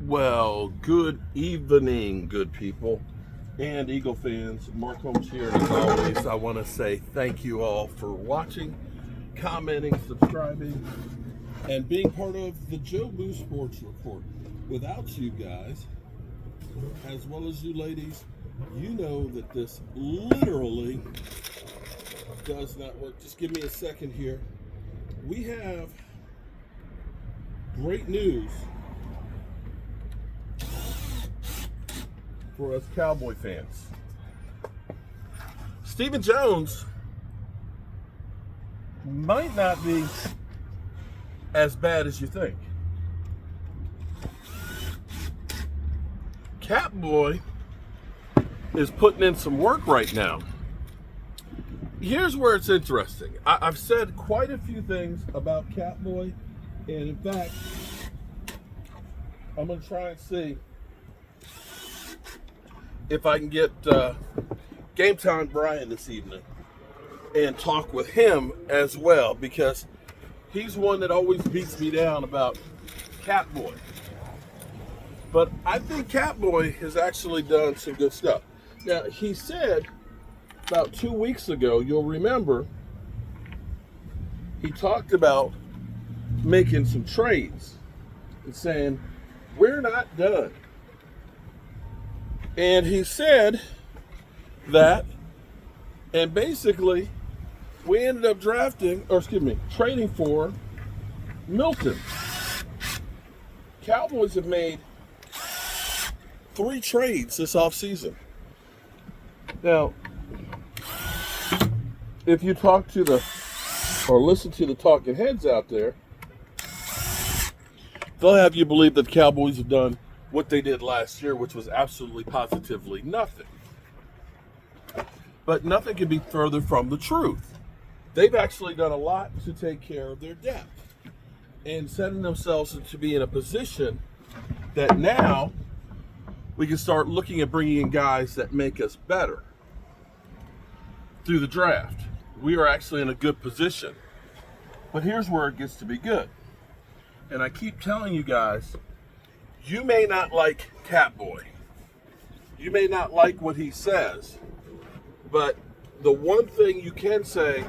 Well, good evening, good people and Eagle fans. Mark Holmes here, and as always, I want to say thank you all for watching, commenting, subscribing, and being part of the Joe Boo Sports Report. Without you guys, as well as you ladies, you know that this literally does not work. Just give me a second here. We have great news for us Cowboy fans. Stephen Jones might not be as bad as you think. Catboy is putting in some work right now. Here's where it's interesting. I've said quite a few things about Catboy, and in fact, I'm going to try and see if I can get Game Time Brian this evening and talk with him as well, because he's one that always beats me down about Catboy. But I think Catboy has actually done some good stuff. Now, he said about 2 weeks ago, you'll remember, he talked about making some trades and saying, we're not done. And he said that, and basically, we ended up trading for Milton. Cowboys have made 3 trades this offseason. Now, if you talk to or listen to the talking heads out there, they'll have you believe that the Cowboys have done what they did last year, which was absolutely positively nothing. But nothing could be further from the truth. They've actually done a lot to take care of their depth and setting themselves to be in a position that now we can start looking at bringing in guys that make us better through the draft. We are actually in a good position. But here's where it gets to be good. And I keep telling you guys, you may not like Catboy. You may not like what he says. But the one thing you can say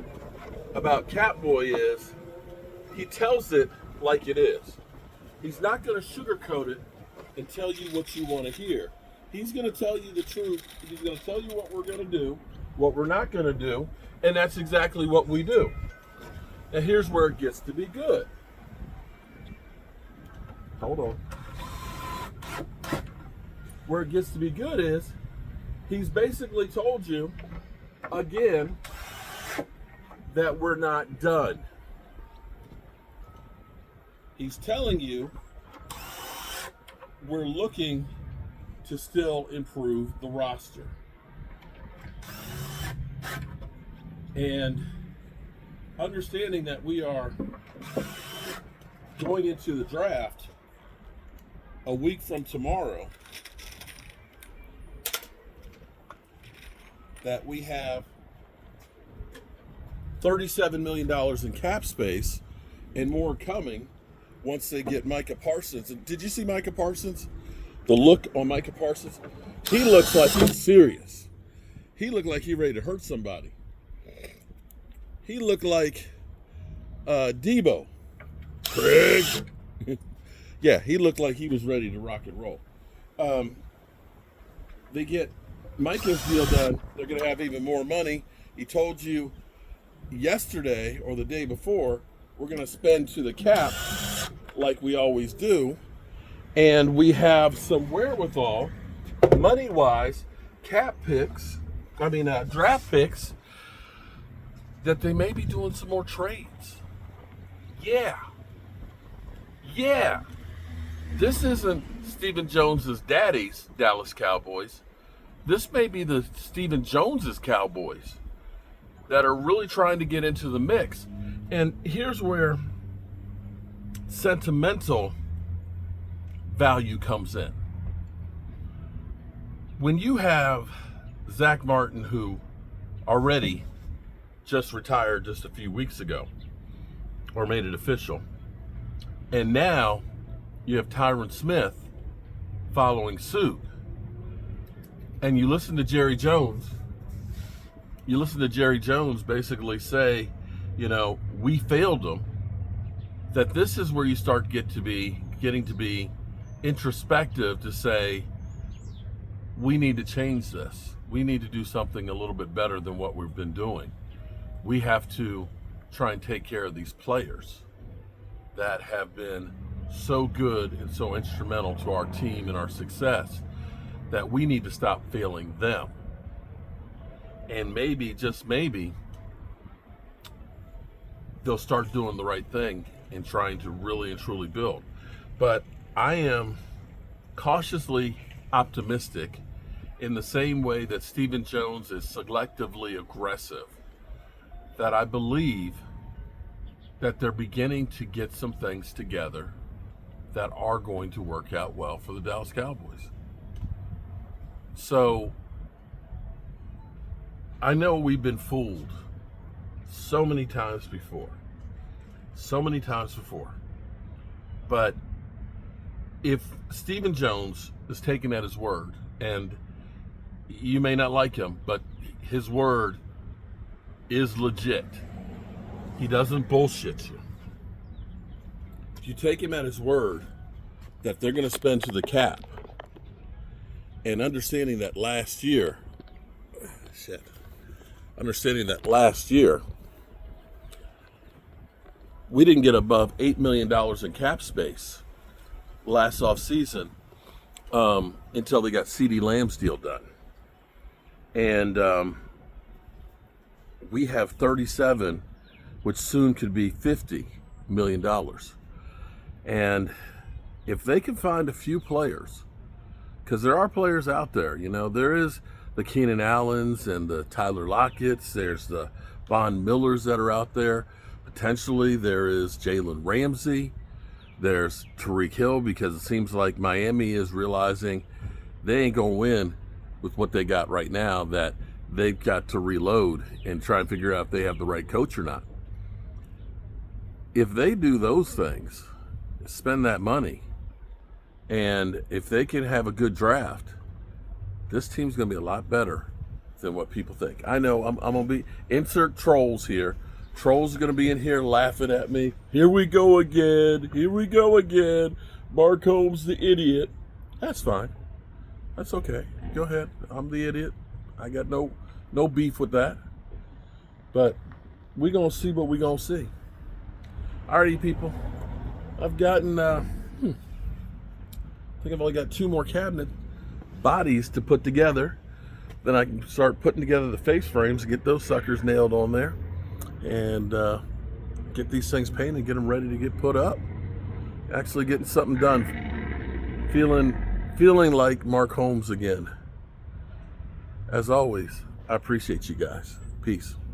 about Catboy is he tells it like it is. He's not going to sugarcoat it and tell you what you want to hear. He's going to tell you the truth. He's going to tell you what we're going to do, what we're not going to do, and that's exactly what we do. And here's where it gets to be good. Hold on. Where it gets to be good is he's basically told you again that we're not done. He's telling you we're looking to still improve the roster. And understanding that we are going into the draft a week from tomorrow, that we have $37 million in cap space and more coming once they get Micah Parsons. And did you see Micah Parsons? The look on Micah Parsons? He looks like he's serious. He looked like he's ready to hurt somebody. He looked like Debo. Craig. Yeah, he looked like he was ready to rock and roll. They get Micah's deal done. They're going to have even more money. He told you yesterday or the day before, we're going to spend to the cap like we always do. And we have some wherewithal, money-wise, draft picks, that they may be doing some more trades. Yeah. This isn't Stephen Jones's daddy's Dallas Cowboys. This may be the Stephen Jones's Cowboys that are really trying to get into the mix. And here's where sentimental value comes in. When you have Zach Martin, who already just retired just a few weeks ago, or made it official, and now you have Tyron Smith, following suit. And you listen to Jerry Jones. You listen to Jerry Jones basically say, we failed them. That this is where you start getting to be introspective to say, we need to change this. We need to do something a little bit better than what we've been doing. We have to try and take care of these players that have been so good and so instrumental to our team and our success, that we need to stop failing them. And maybe, just maybe, they'll start doing the right thing and trying to really and truly build. But I am cautiously optimistic in the same way that Stephen Jones is selectively aggressive, that I believe that they're beginning to get some things together that are going to work out well for the Dallas Cowboys. So I know we've been fooled so many times before. But if Stephen Jones is taken at his word, and you may not like him, but his word is legit. He doesn't bullshit you. If you take him at his word that they're going to spend to the cap, and understanding that last year, we didn't get above $8 million in cap space last offseason until they got CeeDee Lamb's deal done. And we have 37, which soon could be $50 million. And if they can find a few players, because there are players out there, there is the Keenan Allens and the Tyler Lockett's, there's the Von Millers that are out there. Potentially there is Jalen Ramsey, there's Tyreek Hill, because it seems like Miami is realizing they ain't going to win with what they got right now, that they've got to reload and try and figure out if they have the right coach or not. If they do those things, spend that money, and if they can have a good draft, this team's going to be a lot better than what people think. I know I'm going to be, insert trolls here. Trolls are going to be in here laughing at me. Here we go again. Mark Holmes the idiot. That's fine. That's okay. Go ahead. I'm the idiot. I got no beef with that. But we're going to see what we're going to see. Alrighty, people. I've gotten, I think I've only got 2 more cabinet bodies to put together. Then I can start putting together the face frames and get those suckers nailed on there. And get these things painted, get them ready to get put up. Actually getting something done. Feeling like Mark Holmes again. As always, I appreciate you guys. Peace.